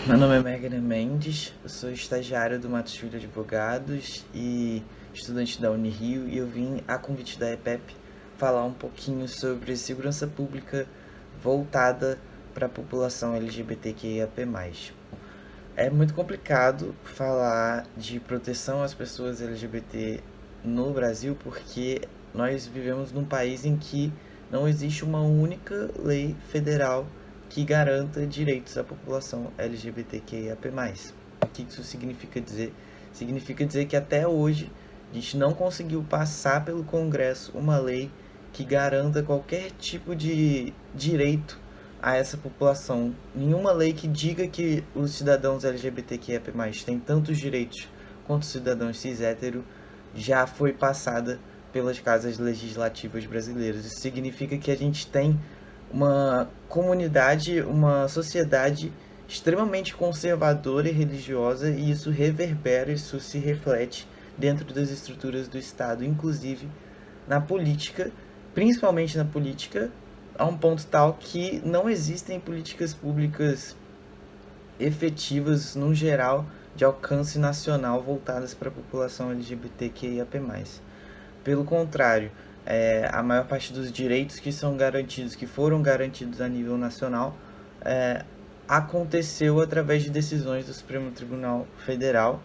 Meu nome é Megan Mendes, eu sou estagiário do Matos Filho Advogados e estudante da Unirio, e eu vim, a convite da EPEP, falar um pouquinho sobre segurança pública voltada para a população LGBTQIAP+. É muito complicado falar de proteção às pessoas LGBT no Brasil porque nós vivemos num país em que não existe uma única lei federal que garanta direitos à população LGBTQIAP+. O que isso significa dizer? Significa dizer que até hoje a gente não conseguiu passar pelo Congresso uma lei que garanta qualquer tipo de direito a essa população. Nenhuma lei que diga que os cidadãos LGBTQIA+, têm tantos direitos quanto os cidadãos cis hétero já foi passada pelas casas legislativas brasileiras. Isso significa que a gente tem uma comunidade, uma sociedade extremamente conservadora e religiosa, e isso reverbera, isso se reflete dentro das estruturas do Estado, inclusive na política, principalmente na política, a um ponto tal que não existem políticas públicas efetivas, no geral, de alcance nacional voltadas para a população LGBTQIAP+. Pelo contrário, a maior parte dos direitos que são garantidos, que foram garantidos a nível nacional, é, aconteceu através de decisões do Supremo Tribunal Federal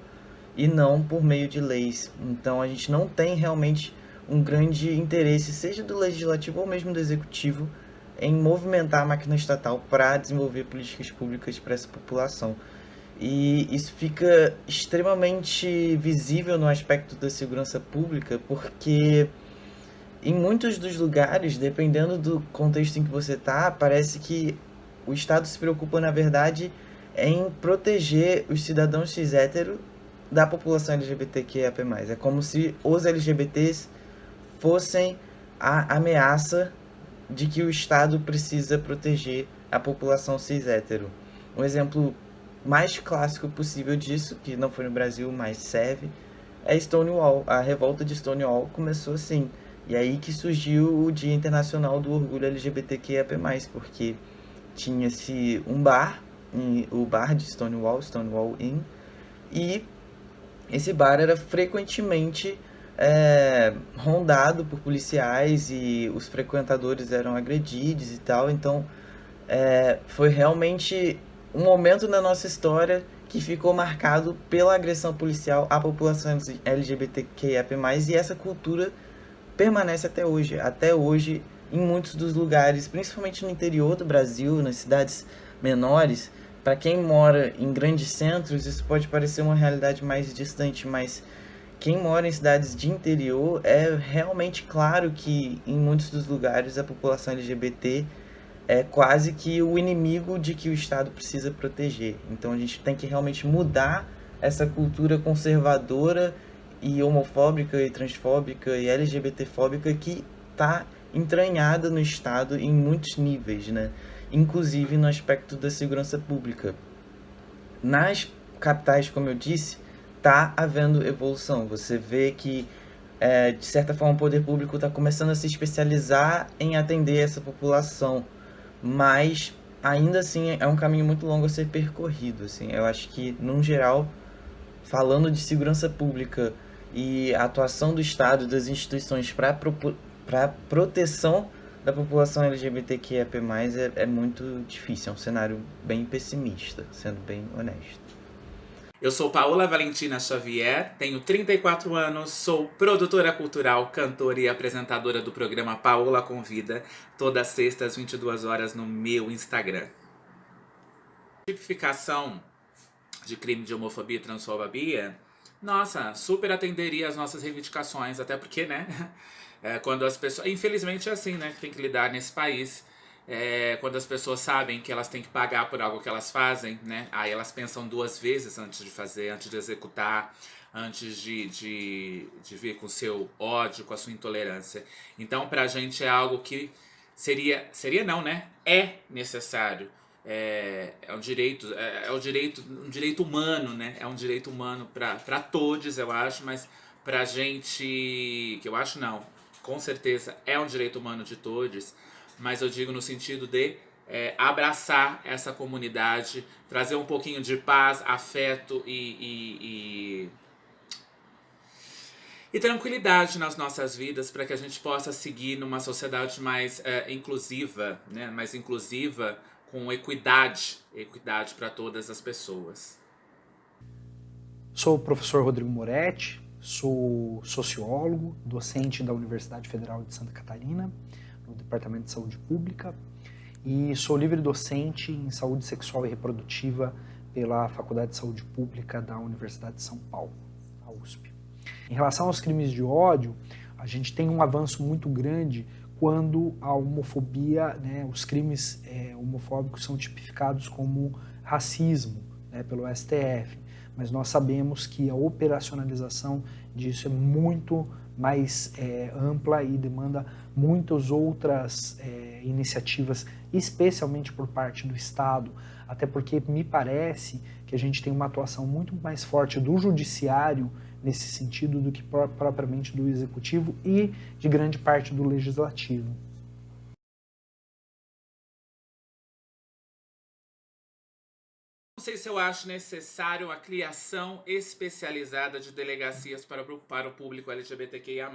e não por meio de leis. Então a gente não tem realmente um grande interesse, seja do legislativo ou mesmo do executivo, em movimentar a máquina estatal para desenvolver políticas públicas para essa população. E isso fica extremamente visível no aspecto da segurança pública, porque em muitos dos lugares, dependendo do contexto em que você está, parece que o Estado se preocupa, na verdade, em proteger os cidadãos cis hétero da população LGBTQIA+. É como se os LGBTs fossem a ameaça de que o Estado precisa proteger a população cis hétero. Um exemplo mais clássico possível disso, que não foi no Brasil, mas serve, é Stonewall. A revolta de Stonewall começou assim. E aí que surgiu o Dia Internacional do Orgulho LGBTQIA+, porque tinha-se um bar, o bar de Stonewall, Stonewall Inn, e esse bar era frequentemente rondado por policiais e os frequentadores eram agredidos e tal. Então foi realmente um momento na nossa história que ficou marcado pela agressão policial à população LGBTQIA+, e essa cultura permanece até hoje. Até hoje, em muitos dos lugares, principalmente no interior do Brasil, nas cidades menores, para quem mora em grandes centros, isso pode parecer uma realidade mais distante, mas quem mora em cidades de interior é realmente claro que em muitos dos lugares a população LGBT é quase que o inimigo de que o Estado precisa proteger. Então a gente tem que realmente mudar essa cultura conservadora e homofóbica e transfóbica e LGBTfóbica que está entranhada no Estado em muitos níveis, né? Inclusive no aspecto da segurança pública. Nas capitais, como eu disse, está havendo evolução. Você vê que, de certa forma, o poder público está começando a se especializar em atender essa população, mas ainda assim é um caminho muito longo a ser percorrido. Assim. Eu acho que, num geral, falando de segurança pública e a atuação do Estado e das instituições para proteção da população LGBTQIAP+, é muito difícil, é um cenário bem pessimista, sendo bem honesto. Eu sou Paola Valentina Xavier, tenho 34 anos, sou produtora cultural, cantora e apresentadora do programa Paola Convida, todas as sextas às 22 horas no meu Instagram. Tipificação de crime de homofobia e transfobia, nossa, super atenderia às nossas reivindicações, até porque, né, quando as pessoas, infelizmente é assim, né, que tem que lidar nesse país, quando as pessoas sabem que elas têm que pagar por algo que elas fazem, né, aí elas pensam duas vezes antes de fazer, antes de executar, antes de vir com o seu ódio, com a sua intolerância. Então, pra gente é algo que seria não, né, é necessário. É um direito, um direito humano, né? É um direito humano para todos, eu acho, mas pra gente, que eu acho não, com certeza é um direito humano de todos, mas eu digo no sentido de abraçar essa comunidade, trazer um pouquinho de paz, afeto e tranquilidade nas nossas vidas para que a gente possa seguir numa sociedade mais inclusiva, né? Mais inclusiva, com equidade para todas as pessoas. Sou o professor Rodrigo Moretti, sou sociólogo, docente da Universidade Federal de Santa Catarina, no Departamento de Saúde Pública, e sou livre docente em saúde sexual e reprodutiva pela Faculdade de Saúde Pública da Universidade de São Paulo, a USP. Em relação aos crimes de ódio, a gente tem um avanço muito grande quando a homofobia, né, os crimes homofóbicos são tipificados como racismo, né, pelo STF. Mas nós sabemos que a operacionalização disso é muito mais ampla e demanda muitas outras iniciativas, especialmente por parte do Estado, até porque me parece que a gente tem uma atuação muito mais forte do judiciário nesse sentido do que propriamente do executivo e de grande parte do legislativo. Não sei se eu acho necessário a criação especializada de delegacias para o público LGBTQIA+.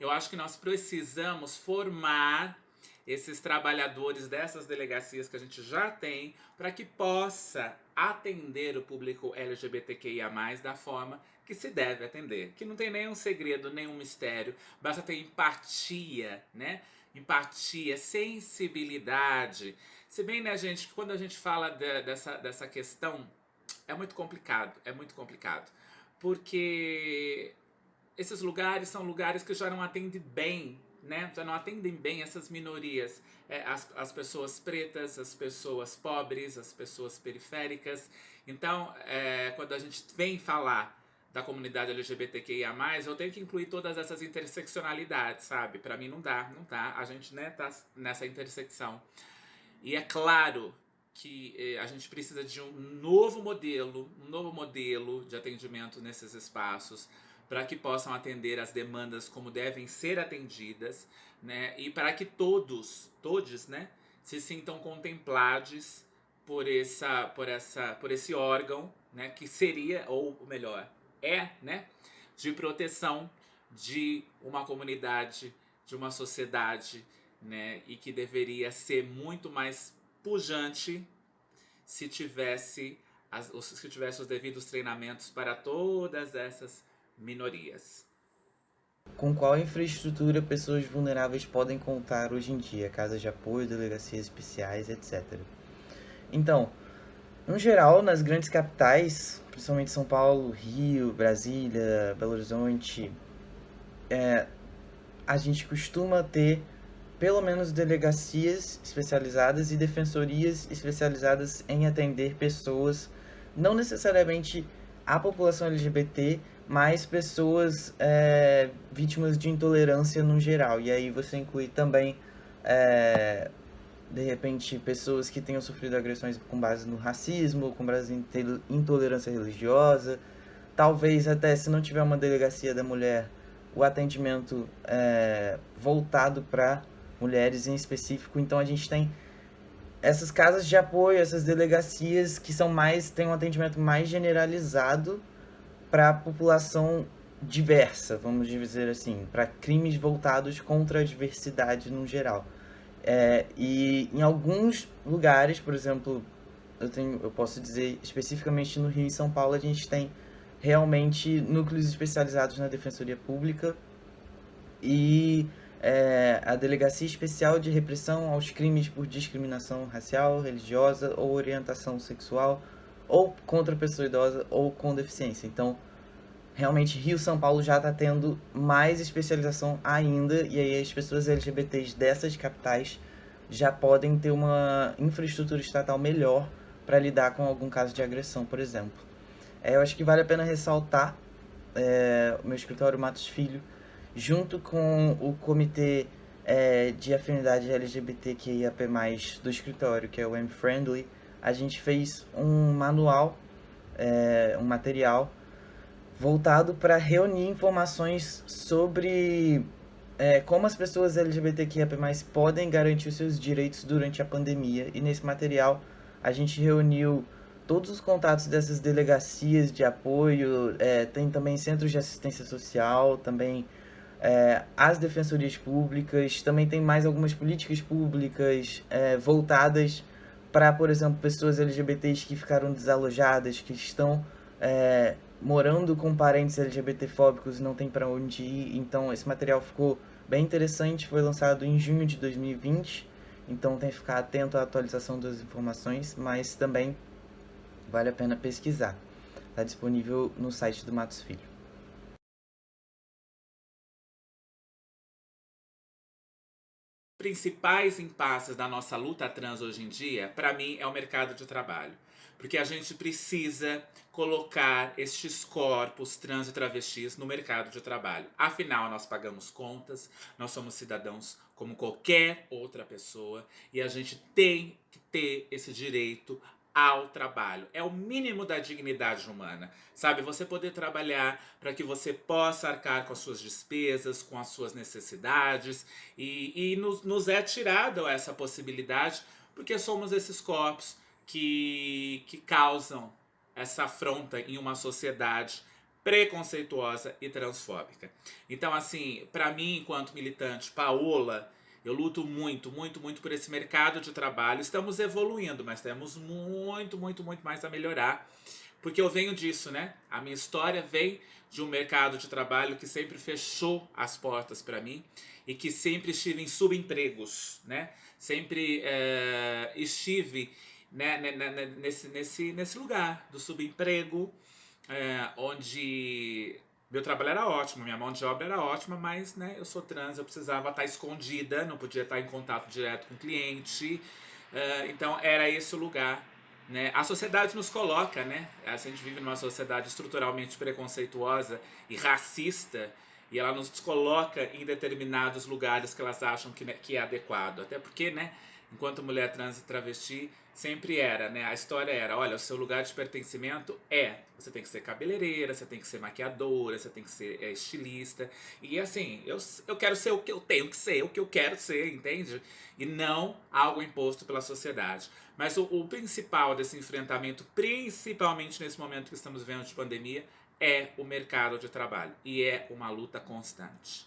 Eu acho que nós precisamos formar esses trabalhadores dessas delegacias que a gente já tem para que possa atender o público LGBTQIA+, da forma que se deve atender. Que não tem nenhum segredo, nenhum mistério, basta ter empatia, né? Empatia, sensibilidade. Se bem, né, gente, que quando a gente fala dessa questão, é muito complicado, porque esses lugares são lugares que já não atendem bem, né? Já não atendem bem essas minorias, as pessoas pretas, as pessoas pobres, as pessoas periféricas. Então, quando a gente vem falar da comunidade LGBTQIA+, eu tenho que incluir todas essas interseccionalidades, sabe? Pra mim não dá, a gente, né, tá nessa intersecção. E é claro que a gente precisa de um novo modelo de atendimento nesses espaços para que possam atender as demandas como devem ser atendidas, né? E para que todos, né, se sintam contemplados por esse órgão, né, que seria, ou melhor, né, de proteção de uma comunidade, de uma sociedade, né, e que deveria ser muito mais pujante se tivesse os devidos treinamentos para todas essas minorias. Com qual infraestrutura pessoas vulneráveis podem contar hoje em dia? Casas de apoio, delegacias especiais, etc. Então, no geral, nas grandes capitais, principalmente São Paulo, Rio, Brasília, Belo Horizonte, a gente costuma ter pelo menos delegacias especializadas e defensorias especializadas em atender pessoas, não necessariamente a população LGBT, mas pessoas vítimas de intolerância no geral. E aí você inclui também, de repente, pessoas que tenham sofrido agressões com base no racismo, com base em intolerância religiosa. Talvez até, se não tiver uma delegacia da mulher, o atendimento voltado para mulheres em específico. Então a gente tem essas casas de apoio, essas delegacias que têm um atendimento mais generalizado para a população diversa, vamos dizer assim, para crimes voltados contra a diversidade no geral. E em alguns lugares, por exemplo, eu posso dizer especificamente no Rio e São Paulo, a gente tem realmente núcleos especializados na Defensoria Pública e a Delegacia Especial de Repressão aos Crimes por Discriminação Racial, Religiosa ou Orientação Sexual, ou contra pessoa idosa ou com deficiência. Então, realmente, Rio e São Paulo já está tendo mais especialização ainda, e aí as pessoas LGBTs dessas capitais já podem ter uma infraestrutura estatal melhor para lidar com algum caso de agressão, por exemplo. Eu acho que vale a pena ressaltar o meu escritório Matos Filho, junto com o Comitê de Afinidade LGBTQIAP+, do escritório, que é o M-Friendly. A gente fez um manual, um material voltado para reunir informações sobre como as pessoas LGBTQIA+, podem garantir os seus direitos durante a pandemia. E nesse material a gente reuniu todos os contatos dessas delegacias de apoio, tem também centros de assistência social, também as defensorias públicas, também tem mais algumas políticas públicas voltadas para, por exemplo, pessoas LGBTs que ficaram desalojadas, que estão morando com parentes LGBTfóbicos e não tem para onde ir. Então esse material ficou bem interessante, foi lançado em junho de 2020, então tem que ficar atento à atualização das informações, mas também vale a pena pesquisar. Está disponível no site do Matos Filho. Principais impasses da nossa luta trans hoje em dia, para mim, é o mercado de trabalho. Porque a gente precisa colocar estes corpos trans e travestis no mercado de trabalho. Afinal, nós pagamos contas, nós somos cidadãos como qualquer outra pessoa e a gente tem que ter esse direito ao trabalho. É o mínimo da dignidade humana, sabe? Você poder trabalhar para que você possa arcar com as suas despesas, com as suas necessidades e nos é tirada essa possibilidade porque somos esses corpos que causam essa afronta em uma sociedade preconceituosa e transfóbica. Então, assim, para mim, enquanto militante, Paola, eu luto muito, muito, muito por esse mercado de trabalho. Estamos evoluindo, mas temos muito, muito, muito mais a melhorar. Porque eu venho disso, né? A minha história vem de um mercado de trabalho que sempre fechou as portas para mim e que sempre estive em subempregos, né? Sempre estive nesse lugar do subemprego, onde meu trabalho era ótimo, minha mão de obra era ótima, mas né, eu sou trans, eu precisava estar escondida, não podia estar em contato direto com o cliente, então era esse o lugar. Né? A sociedade nos coloca, né? A gente vive numa sociedade estruturalmente preconceituosa e racista, e ela nos coloca em determinados lugares que elas acham que é adequado. Até porque, né, enquanto mulher trans e travesti, sempre era, né? A história era, olha, o seu lugar de pertencimento você tem que ser cabeleireira, você tem que ser maquiadora, você tem que ser estilista. E assim, eu quero ser o que eu tenho que ser, o que eu quero ser, entende? E não algo imposto pela sociedade. Mas o principal desse enfrentamento, principalmente nesse momento que estamos vivendo de pandemia, é o mercado de trabalho. E é uma luta constante.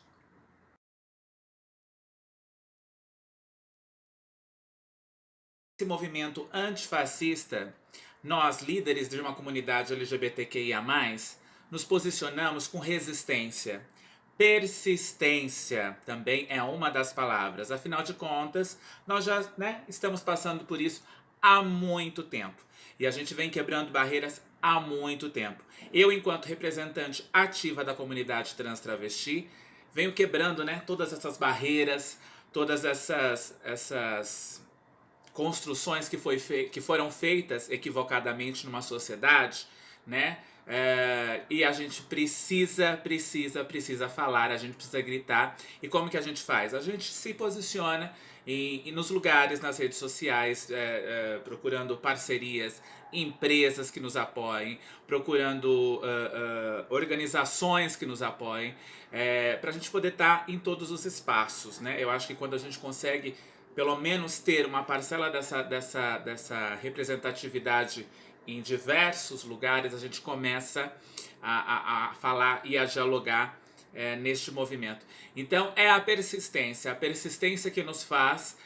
Esse movimento antifascista, nós, líderes de uma comunidade LGBTQIA+, nos posicionamos com resistência. Persistência também é uma das palavras. Afinal de contas, nós já estamos passando por isso há muito tempo. E a gente vem quebrando barreiras há muito tempo. Eu, enquanto representante ativa da comunidade trans travesti, venho quebrando todas essas barreiras, todas essas construções que foram feitas equivocadamente numa sociedade, né? E a gente precisa falar, a gente precisa gritar. E como que a gente faz? A gente se posiciona nos lugares, nas redes sociais, procurando parcerias, empresas que nos apoiem, procurando organizações que nos apoiem, para a gente poder estar em todos os espaços, né? Eu acho que quando a gente consegue pelo menos ter uma parcela dessa representatividade em diversos lugares, a gente começa a falar e a dialogar neste movimento. Então é a persistência que nos faz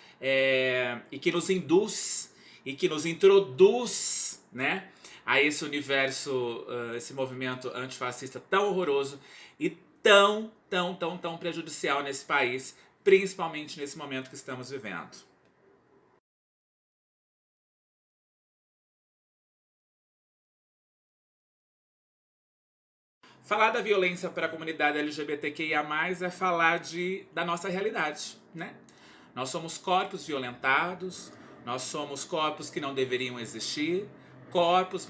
e que nos induz e que nos introduz, né, a esse universo, esse movimento antifascista tão horroroso e tão prejudicial nesse país, principalmente nesse momento que estamos vivendo. Falar da violência para a comunidade LGBTQIA+, é falar da nossa realidade, né? Nós somos corpos violentados, nós somos corpos que não deveriam existir, corpos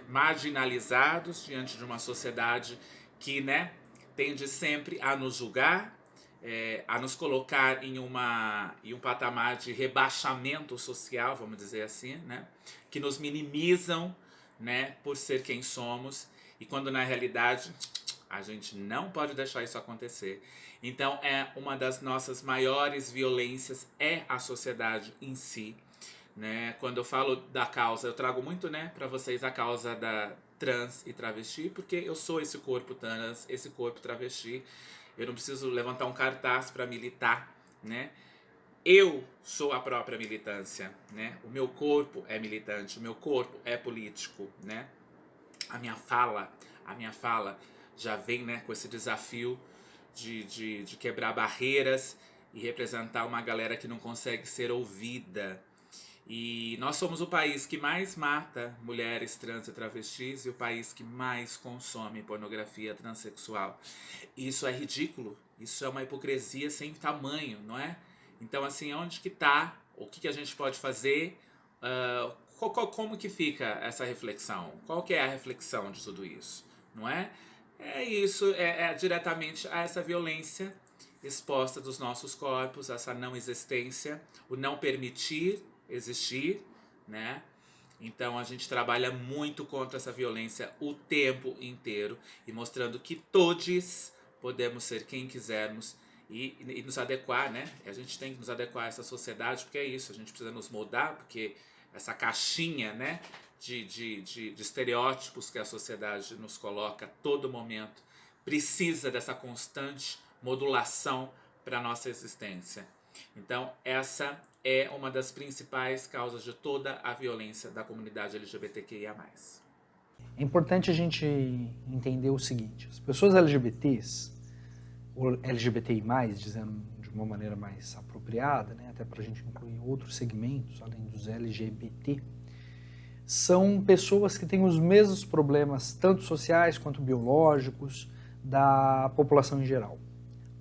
marginalizados diante de uma sociedade que, né, tende sempre a nos julgar, a nos colocar em um patamar de rebaixamento social, vamos dizer assim, né? Que nos minimizam, né, por ser quem somos, e quando na realidade A gente não pode deixar isso acontecer. Então, uma das nossas maiores violências é a sociedade em si, né? Quando eu falo da causa, eu trago muito, né, para vocês a causa da trans e travesti, porque eu sou esse corpo trans, esse corpo travesti. Eu não preciso levantar um cartaz para militar, né? Eu sou a própria militância, né? O meu corpo é militante, o meu corpo é político, né? A minha fala já vem, né, com esse desafio de quebrar barreiras e representar uma galera que não consegue ser ouvida. E nós somos o país que mais mata mulheres trans e travestis e o país que mais consome pornografia transexual. Isso é ridículo, isso é uma hipocrisia sem tamanho, não é? Então, assim, onde que tá? O que a gente pode fazer? Como que fica essa reflexão? Qual que é a reflexão de tudo isso? Não é? É isso, é diretamente a essa violência exposta dos nossos corpos, essa não existência, o não permitir existir, né? Então a gente trabalha muito contra essa violência o tempo inteiro e mostrando que todos podemos ser quem quisermos e nos adequar, né? A gente tem que nos adequar a essa sociedade, porque é isso, a gente precisa nos moldar, porque essa caixinha, né, de estereótipos que a sociedade nos coloca a todo momento precisa dessa constante modulação para a nossa existência. Então, essa é uma das principais causas de toda a violência da comunidade LGBTQIA+. É importante a gente entender o seguinte, as pessoas LGBTs, ou LGBTI+, dizendo de uma maneira mais apropriada, né, até para a gente incluir outros segmentos, além dos LGBT, são pessoas que têm os mesmos problemas, tanto sociais quanto biológicos, da população em geral.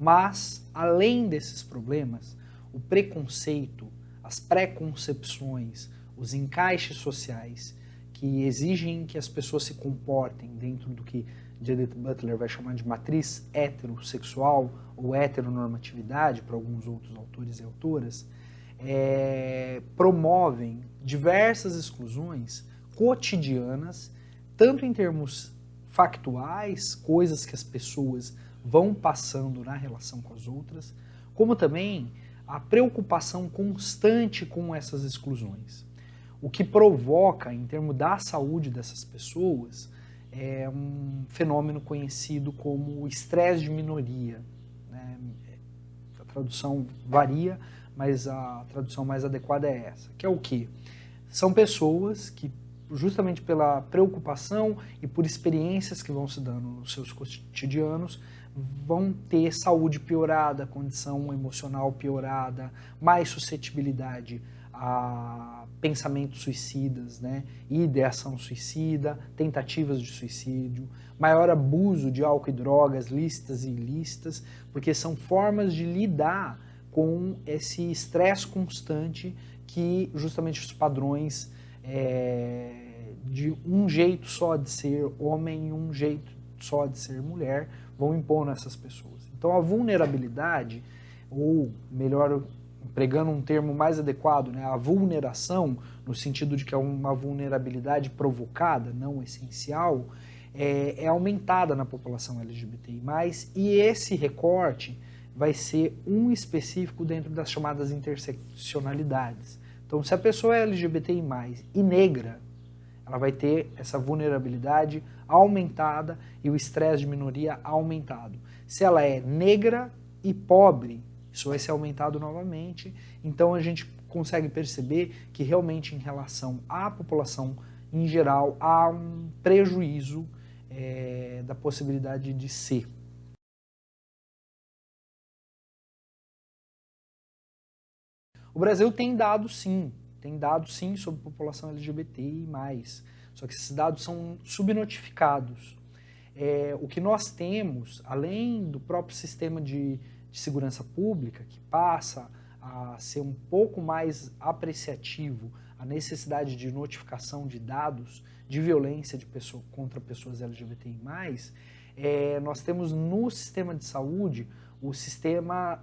Mas, além desses problemas, o preconceito, as preconcepções, os encaixes sociais que exigem que as pessoas se comportem dentro do que Judith Butler vai chamar de matriz heterossexual ou heteronormatividade, para alguns outros autores e autoras, promovem diversas exclusões cotidianas, tanto em termos factuais, coisas que as pessoas vão passando na relação com as outras, como também a preocupação constante com essas exclusões. O que provoca, em termos da saúde dessas pessoas, é um fenômeno conhecido como estresse de minoria, né? A tradução varia, mas a tradução mais adequada é essa, que é o quê? São pessoas que, justamente pela preocupação e por experiências que vão se dando nos seus cotidianos, vão ter saúde piorada, condição emocional piorada, mais suscetibilidade a pensamentos suicidas, né? Ideação suicida, tentativas de suicídio, maior abuso de álcool e drogas, lícitas e ilícitas, porque são formas de lidar com esse estresse constante que justamente os padrões de um jeito só de ser homem e um jeito só de ser mulher vão impor nessas pessoas. Então a vulnerabilidade, ou melhor, empregando um termo mais adequado, né, a vulneração, no sentido de que é uma vulnerabilidade provocada, não essencial, é aumentada na população LGBTI+, e esse recorte vai ser um específico dentro das chamadas interseccionalidades. Então, se a pessoa é LGBTI+, e negra, ela vai ter essa vulnerabilidade aumentada e o estresse de minoria aumentado. Se ela é negra e pobre, isso vai ser aumentado novamente. Então a gente consegue perceber que realmente em relação à população em geral há um prejuízo da possibilidade de ser. O Brasil tem dados sim sobre a população LGBTI+, só que esses dados são subnotificados. O que nós temos, além do próprio sistema de segurança pública, que passa a ser um pouco mais apreciativo a necessidade de notificação de dados de violência contra pessoas LGBTI+, nós temos no sistema de saúde o sistema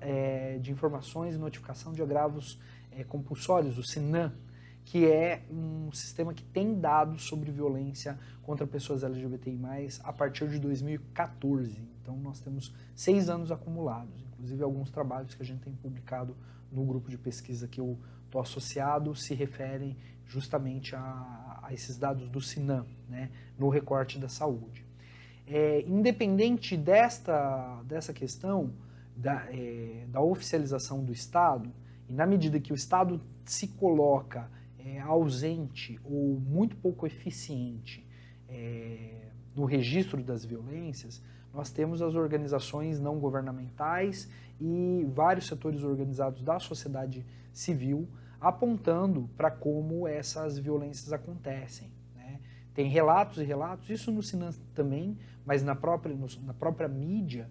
de informações e notificação de agravos compulsórios, o SINAM, que é um sistema que tem dados sobre violência contra pessoas LGBTI+, a partir de 2014. Então nós temos 6 anos acumulados, inclusive alguns trabalhos que a gente tem publicado no grupo de pesquisa que eu estou associado se referem justamente a esses dados do Sinam, né, no recorte da saúde. Independente dessa questão da oficialização do Estado, e na medida que o Estado se coloca ausente ou muito pouco eficiente no registro das violências, nós temos as organizações não governamentais e vários setores organizados da sociedade civil apontando para como essas violências acontecem, né? Tem relatos e relatos, isso no Sinam também, mas na própria mídia,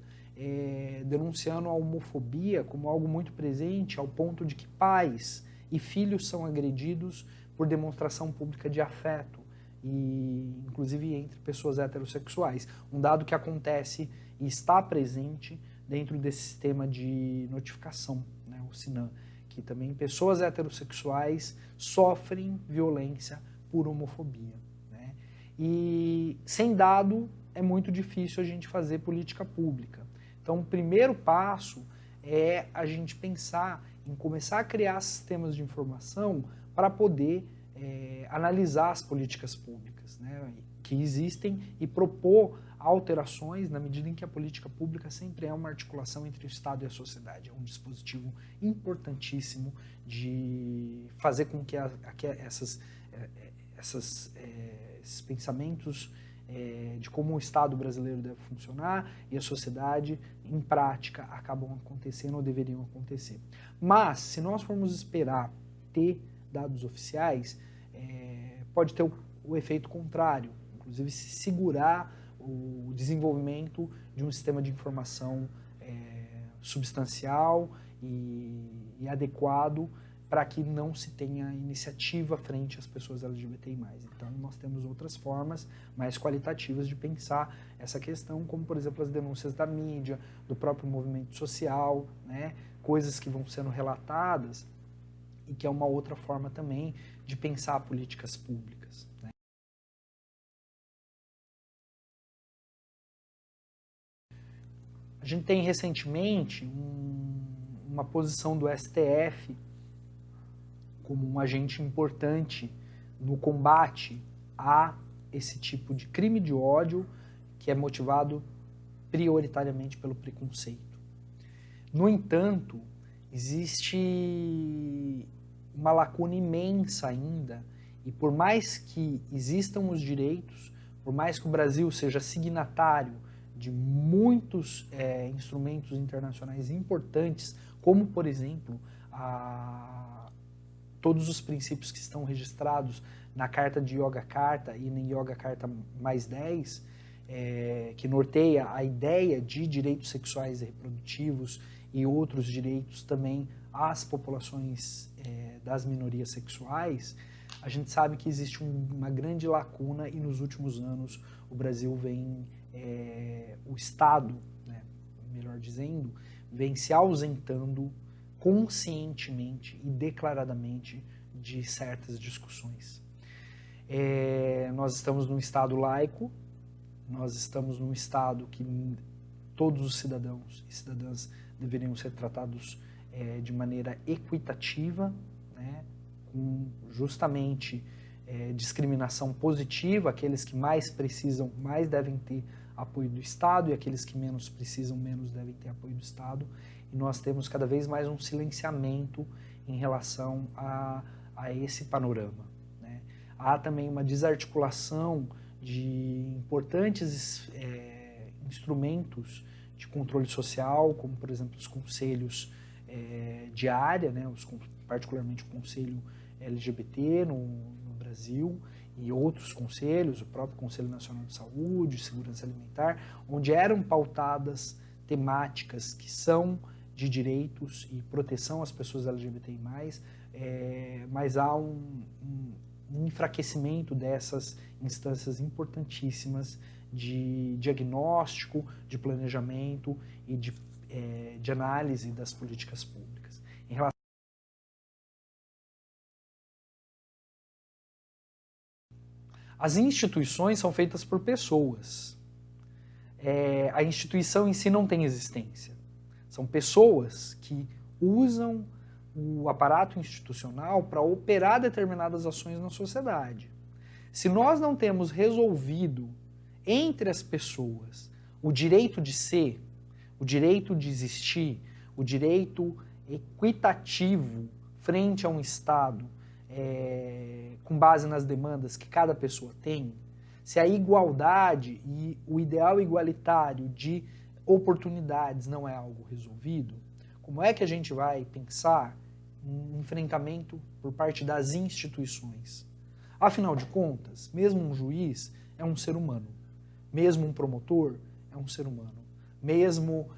denunciando a homofobia como algo muito presente, ao ponto de que pais e filhos são agredidos por demonstração pública de afeto, e inclusive entre pessoas heterossexuais. Um dado que acontece e está presente dentro desse sistema de notificação, né, o Sinam, que também pessoas heterossexuais sofrem violência por homofobia, né? E sem dado é muito difícil a gente fazer política pública. Então, o primeiro passo é a gente pensar em começar a criar sistemas de informação para poder analisar as políticas públicas, né, que existem e propor alterações na medida em que a política pública sempre é uma articulação entre o Estado e a sociedade. É um dispositivo importantíssimo de fazer com que esses pensamentos de como o Estado brasileiro deve funcionar e a sociedade, em prática, acabam acontecendo ou deveriam acontecer. Mas, se nós formos esperar ter dados oficiais, pode ter o efeito contrário, inclusive se segurar o desenvolvimento de um sistema de informação substancial e adequado para que não se tenha iniciativa frente às pessoas LGBTI+. Então, nós temos outras formas mais qualitativas de pensar essa questão, como, por exemplo, as denúncias da mídia, do próprio movimento social, né, coisas que vão sendo relatadas e que é uma outra forma também de pensar políticas públicas, né? A gente tem recentemente uma posição do STF como um agente importante no combate a esse tipo de crime de ódio que é motivado prioritariamente pelo preconceito. No entanto, existe uma lacuna imensa ainda, e por mais que existam os direitos, por mais que o Brasil seja signatário de muitos instrumentos internacionais importantes, como, por exemplo, todos os princípios que estão registrados na Carta de Yogyakarta e na Yogyakarta mais 10, que norteia a ideia de direitos sexuais e reprodutivos e outros direitos também às populações das minorias sexuais, a gente sabe que existe uma grande lacuna e nos últimos anos o Brasil o Estado, né, melhor dizendo, vem se ausentando conscientemente e declaradamente de certas discussões. Nós estamos num Estado laico, nós estamos num Estado que todos os cidadãos e cidadãs deveriam ser tratados de maneira equitativa, né, com justamente discriminação positiva, aqueles que mais precisam, mais devem ter apoio do Estado, e aqueles que menos precisam, menos devem ter apoio do Estado, e nós temos cada vez mais um silenciamento em relação a esse panorama, né? Há também uma desarticulação de importantes instrumentos de controle social, como, por exemplo, os conselhos de área, né, particularmente o Conselho LGBT no Brasil, e outros conselhos, o próprio Conselho Nacional de Saúde, Segurança Alimentar, onde eram pautadas temáticas que são de direitos e proteção às pessoas LGBTI+, mas há um enfraquecimento dessas instâncias importantíssimas de diagnóstico, de planejamento e de análise das políticas públicas. As instituições são feitas por pessoas. A instituição em si não tem existência. São pessoas que usam o aparato institucional para operar determinadas ações na sociedade. Se nós não temos resolvido entre as pessoas o direito de ser, o direito de existir, o direito equitativo frente a um Estado, com base nas demandas que cada pessoa tem, se a igualdade e o ideal igualitário de oportunidades não é algo resolvido, como é que a gente vai pensar em enfrentamento por parte das instituições? Afinal de contas, mesmo um juiz é um ser humano, mesmo um promotor é um ser humano, mesmo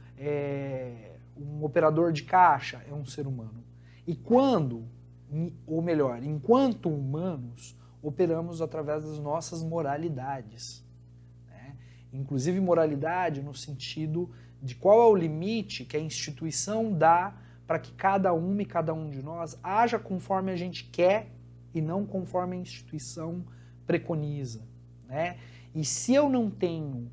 um operador de caixa é um ser humano. E quando, ou melhor, enquanto humanos, operamos através das nossas moralidades, né? Inclusive moralidade no sentido de qual é o limite que a instituição dá para que cada uma e cada um de nós haja conforme a gente quer e não conforme a instituição preconiza, né? E se eu não tenho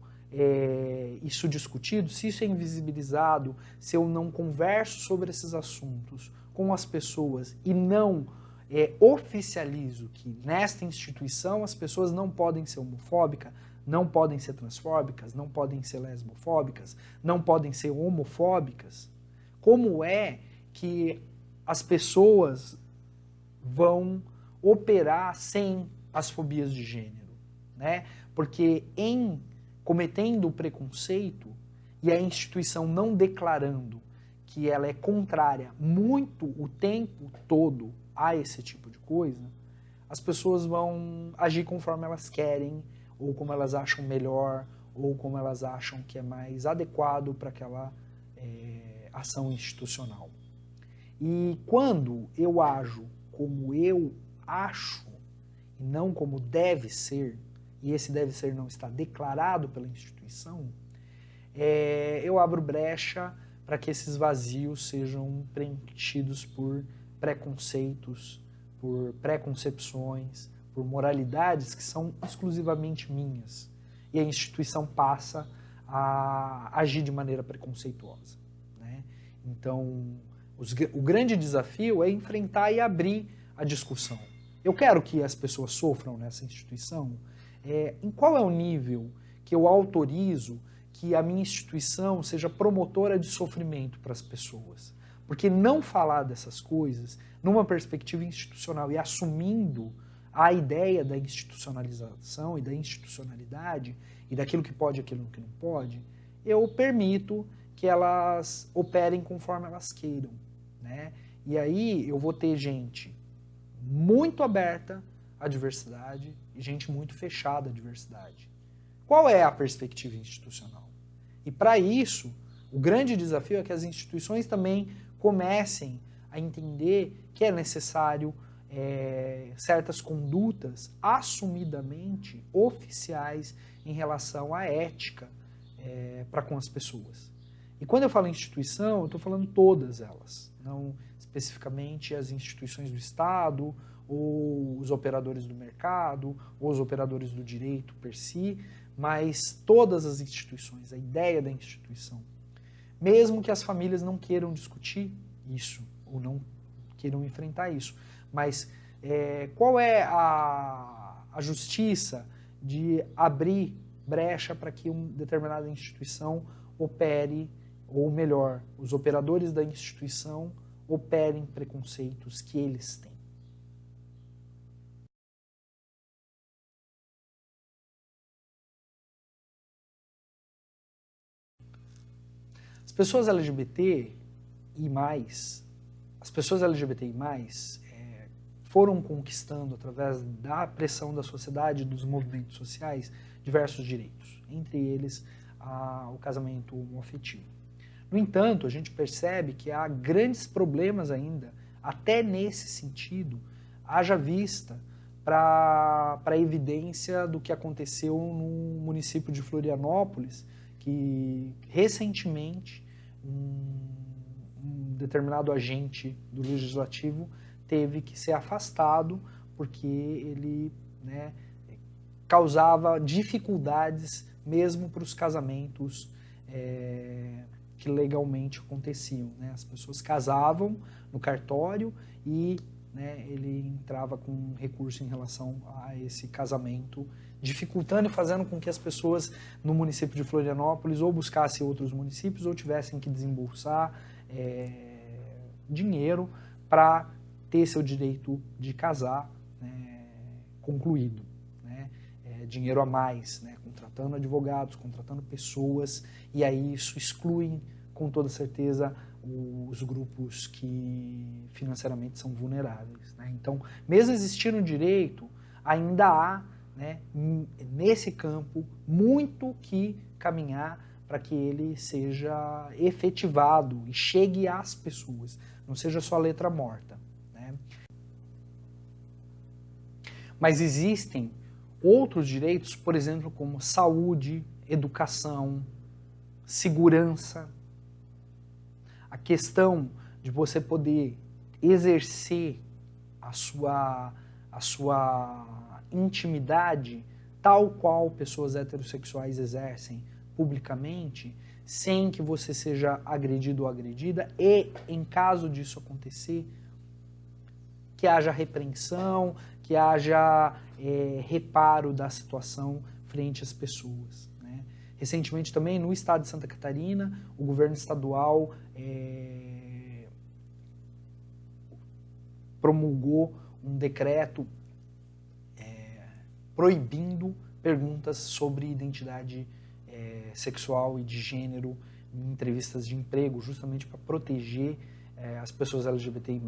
isso discutido, se isso é invisibilizado, se eu não converso sobre esses assuntos com as pessoas e não oficializo que nesta instituição as pessoas não podem ser homofóbicas, não podem ser transfóbicas, não podem ser lesbofóbicas, não podem ser homofóbicas, como é que as pessoas vão operar sem as fobias de gênero, né? Porque em cometendo o preconceito e a instituição não declarando que ela é contrária muito o tempo todo a esse tipo de coisa, as pessoas vão agir conforme elas querem, ou como elas acham melhor, ou como elas acham que é mais adequado para aquela ação institucional. E quando eu ajo como eu acho, e não como deve ser, e esse deve ser não está declarado pela instituição, eu abro brecha para que esses vazios sejam preenchidos por preconceitos, por preconcepções, por moralidades que são exclusivamente minhas. E a instituição passa a agir de maneira preconceituosa, né? Então, o grande desafio é enfrentar e abrir a discussão. Eu quero que as pessoas sofram nessa instituição. Em qual é o nível que eu autorizo que a minha instituição seja promotora de sofrimento para as pessoas? Porque não falar dessas coisas numa perspectiva institucional e assumindo a ideia da institucionalização e da institucionalidade e daquilo que pode e aquilo que não pode, eu permito que elas operem conforme elas queiram, né? E aí eu vou ter gente muito aberta à diversidade e gente muito fechada à diversidade. Qual é a perspectiva institucional? E para isso, o grande desafio é que as instituições também comecem a entender que é necessário certas condutas assumidamente oficiais em relação à ética para com as pessoas. E quando eu falo instituição, eu estou falando todas elas, não especificamente as instituições do Estado, ou os operadores do mercado, ou os operadores do direito per si, mas todas as instituições, a ideia da instituição. Mesmo que as famílias não queiram discutir isso, ou não queiram enfrentar isso. Mas qual é a justiça de abrir brecha para que uma determinada instituição opere, ou melhor, os operadores da instituição operem preconceitos que eles têm? As pessoas LGBTI+, foram conquistando, através da pressão da sociedade e dos movimentos sociais, diversos direitos, entre eles o casamento homoafetivo. No entanto, a gente percebe que há grandes problemas ainda, até nesse sentido, haja vista para a evidência do que aconteceu no município de Florianópolis, que recentemente um determinado agente do legislativo teve que ser afastado porque ele causava dificuldades mesmo para os casamentos que legalmente aconteciam, né? As pessoas casavam no cartório e, né, ele entrava com um recurso em relação a esse casamento, dificultando e fazendo com que as pessoas no município de Florianópolis ou buscassem outros municípios ou tivessem que desembolsar dinheiro para ter seu direito de casar, né, concluído, né? Dinheiro a mais, né, contratando advogados, contratando pessoas, e aí isso exclui com toda certeza os grupos que financeiramente são vulneráveis, né? Então, mesmo existindo o direito, ainda há, né, nesse campo muito que caminhar para que ele seja efetivado e chegue às pessoas, não seja só letra morta, né? Mas existem outros direitos, por exemplo, como saúde, educação, segurança, a questão de você poder exercer a sua intimidade tal qual pessoas heterossexuais exercem publicamente, sem que você seja agredido ou agredida, e em caso disso acontecer, que haja repreensão, que haja reparo da situação frente às pessoas, né? Recentemente também, no estado de Santa Catarina, o governo estadual promulgou um decreto proibindo perguntas sobre identidade sexual e de gênero em entrevistas de emprego, justamente para proteger as pessoas LGBTI+,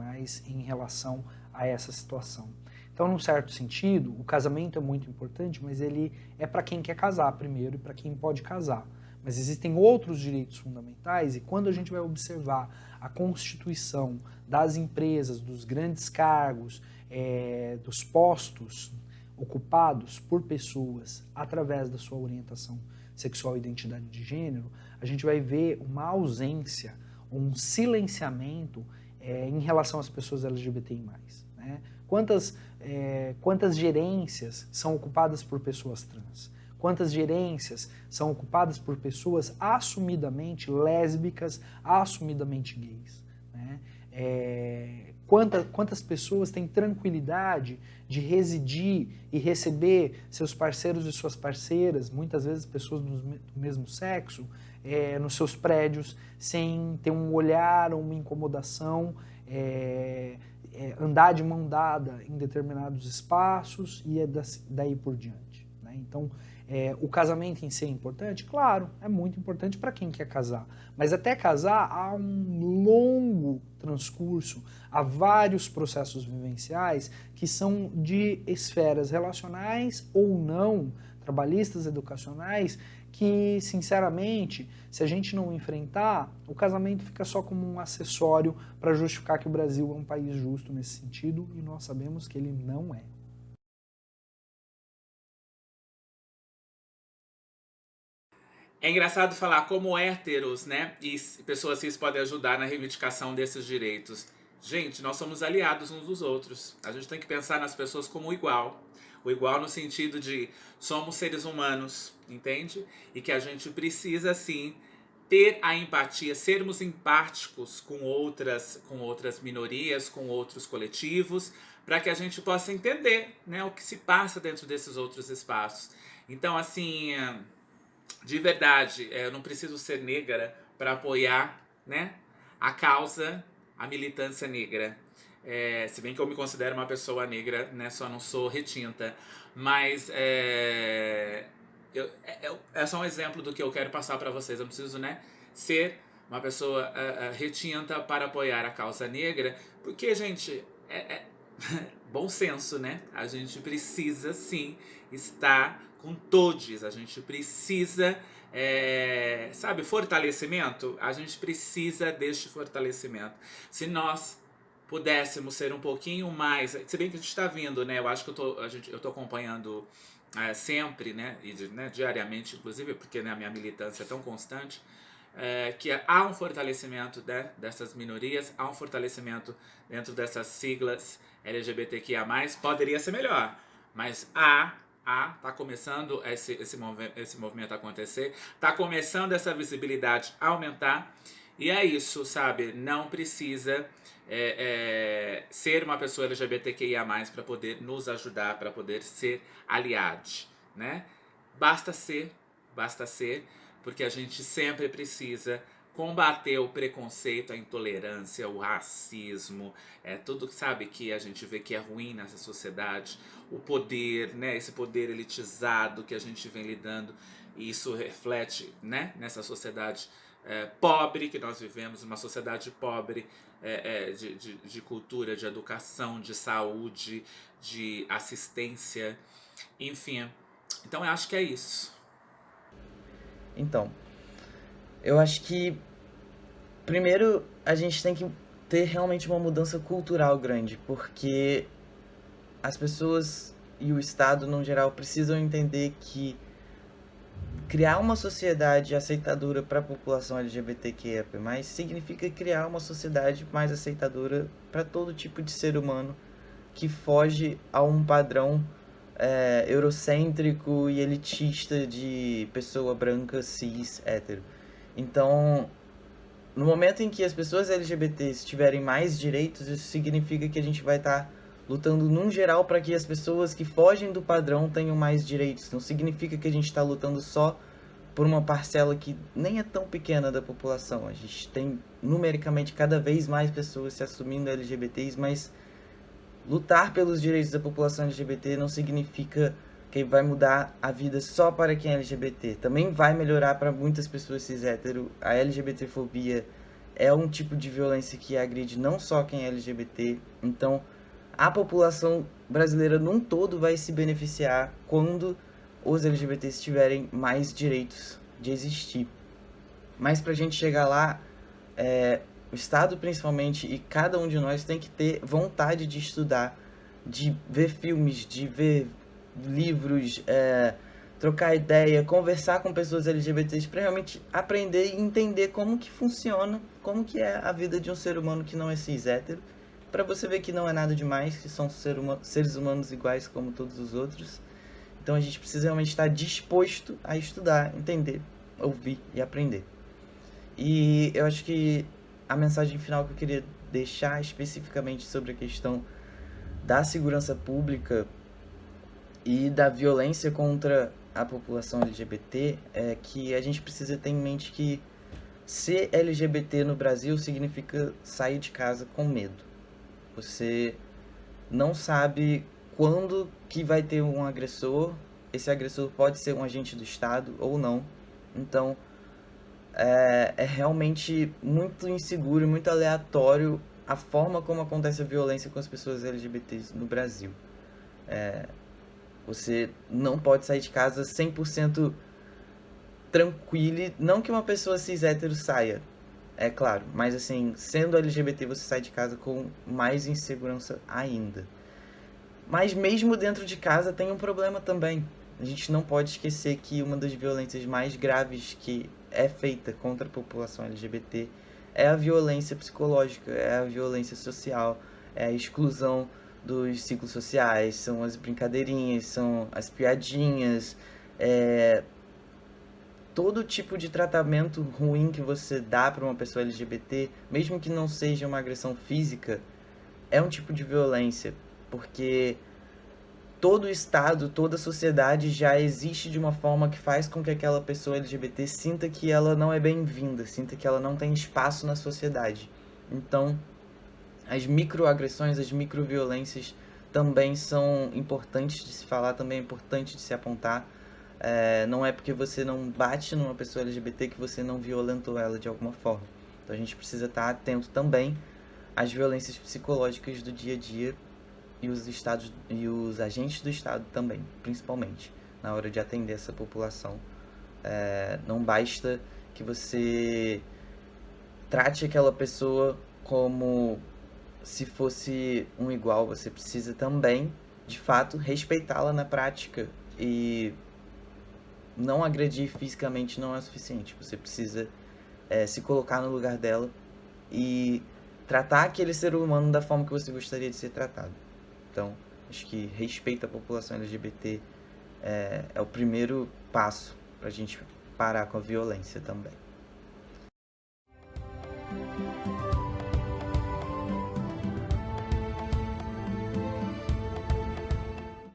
em relação a essa situação. Então, num certo sentido, o casamento é muito importante, mas ele é para quem quer casar primeiro e para quem pode casar. Mas existem outros direitos fundamentais, e quando a gente vai observar a constituição das empresas, dos grandes cargos, dos postos ocupados por pessoas através da sua orientação sexual e identidade de gênero, a gente vai ver uma ausência, um silenciamento em relação às pessoas LGBTI+, né? Quantas gerências são ocupadas por pessoas trans? Quantas gerências são ocupadas por pessoas assumidamente lésbicas, assumidamente gays, né? Quantas pessoas têm tranquilidade de residir e receber seus parceiros e suas parceiras, muitas vezes pessoas do mesmo sexo, nos seus prédios, sem ter um olhar ou uma incomodação, andar de mão dada em determinados espaços e daí por diante, né? Então, o casamento em si é importante? Claro, é muito importante para quem quer casar. Mas até casar há um longo transcurso, há vários processos vivenciais que são de esferas relacionais ou não, trabalhistas, educacionais, que, sinceramente, se a gente não enfrentar, o casamento fica só como um acessório para justificar que o Brasil é um país justo nesse sentido, e nós sabemos que ele não é. É engraçado falar como héteros, né, e pessoas cis podem ajudar na reivindicação desses direitos. Gente, nós somos aliados uns dos outros. A gente tem que pensar nas pessoas como o igual no sentido de somos seres humanos, entende? E que a gente precisa, sim, ter a empatia, sermos empáticos com outras minorias, com outros coletivos, para que a gente possa entender, né, o que se passa dentro desses outros espaços. Então, assim, de verdade, eu não preciso ser negra para apoiar, né, a causa, a militância negra. Se bem que eu me considero uma pessoa negra, né, só não sou retinta. Mas é só um exemplo do que eu quero passar para vocês. Eu preciso, né, ser uma pessoa retinta para apoiar a causa negra, porque, gente, bom senso, né? A gente precisa, sim, estar com todos. A gente precisa, sabe, fortalecimento? A gente precisa deste fortalecimento. Se nós pudéssemos ser um pouquinho mais, se bem que a gente está vindo, né? Eu acho que eu tô acompanhando sempre, né? E diariamente, inclusive, porque, né, a minha militância é tão constante, que há um fortalecimento, né, dessas minorias, há um fortalecimento dentro dessas siglas LGBTQIA+, poderia ser melhor, mas há tá começando esse movimento a acontecer, tá começando essa visibilidade a aumentar, e é isso, sabe? Não precisa ser uma pessoa LGBTQIA+, para poder nos ajudar, para poder ser aliados, né? Basta ser, porque a gente sempre precisa combater o preconceito, a intolerância, o racismo, tudo, sabe, que a gente vê que é ruim nessa sociedade, o poder, né, esse poder elitizado que a gente vem lidando, e isso reflete, né, nessa sociedade pobre que nós vivemos, uma sociedade pobre de cultura, de educação, de saúde, de assistência, enfim. Então eu acho que é isso. Então, eu acho que primeiro a gente tem que ter realmente uma mudança cultural grande, porque as pessoas e o Estado, no geral, precisam entender que criar uma sociedade aceitadora para a população LGBTQIA+, significa criar uma sociedade mais aceitadora para todo tipo de ser humano que foge a um padrão eurocêntrico e elitista de pessoa branca, cis, hétero. Então, no momento em que as pessoas LGBTs tiverem mais direitos, isso significa que a gente vai estar lutando num geral para que as pessoas que fogem do padrão tenham mais direitos. Não significa que a gente está lutando só por uma parcela que nem é tão pequena da população. A gente tem numericamente cada vez mais pessoas se assumindo LGBTs, mas lutar pelos direitos da população LGBT não significa que vai mudar a vida só para quem é LGBT. Também vai melhorar para muitas pessoas cis hétero. A LGBTfobia é um tipo de violência que agride não só quem é LGBT. Então, a população brasileira num todo vai se beneficiar quando os LGBTs tiverem mais direitos de existir. Mas pra gente chegar lá, o Estado principalmente e cada um de nós tem que ter vontade de estudar, de ver filmes, de ver livros, trocar ideia, conversar com pessoas LGBTs para realmente aprender e entender como que funciona, como que é a vida de um ser humano que não é cis hétero, para você ver que não é nada demais, que são seres humanos iguais como todos os outros. Então a gente precisa realmente estar disposto a estudar, entender, ouvir e aprender. E eu acho que a mensagem final que eu queria deixar especificamente sobre a questão da segurança pública e da violência contra a população LGBT é que a gente precisa ter em mente que ser LGBT no Brasil significa sair de casa com medo. Você não sabe quando que vai ter um agressor. Esse agressor pode ser um agente do Estado ou não. Então, é realmente muito inseguro e muito aleatório a forma como acontece a violência com as pessoas LGBTs no Brasil. Você não pode sair de casa 100% tranquilo. Não que uma pessoa cis hétero saia, é claro. Mas assim, sendo LGBT você sai de casa com mais insegurança ainda. Mas mesmo dentro de casa tem um problema também. A gente não pode esquecer que uma das violências mais graves que é feita contra a população LGBT é a violência psicológica, é a violência social, é a exclusão dos ciclos sociais, são as brincadeirinhas, são as piadinhas, todo tipo de tratamento ruim que você dá para uma pessoa LGBT, mesmo que não seja uma agressão física, é um tipo de violência, porque todo o Estado, toda a sociedade já existe de uma forma que faz com que aquela pessoa LGBT sinta que ela não é bem-vinda, sinta que ela não tem espaço na sociedade. Então, as microagressões, as microviolências também são importantes de se falar, também é importante de se apontar. Não é porque você não bate numa pessoa LGBT que você não violentou ela de alguma forma. Então a gente precisa estar atento também às violências psicológicas do dia a dia e os agentes do Estado também, principalmente, na hora de atender essa população. Não basta que você trate aquela pessoa como se fosse um igual, você precisa também, de fato, respeitá-la na prática. E não agredir fisicamente não é o suficiente. Você precisa se colocar no lugar dela e tratar aquele ser humano da forma que você gostaria de ser tratado. Então, acho que respeito à população LGBT é o primeiro passo para a gente parar com a violência também.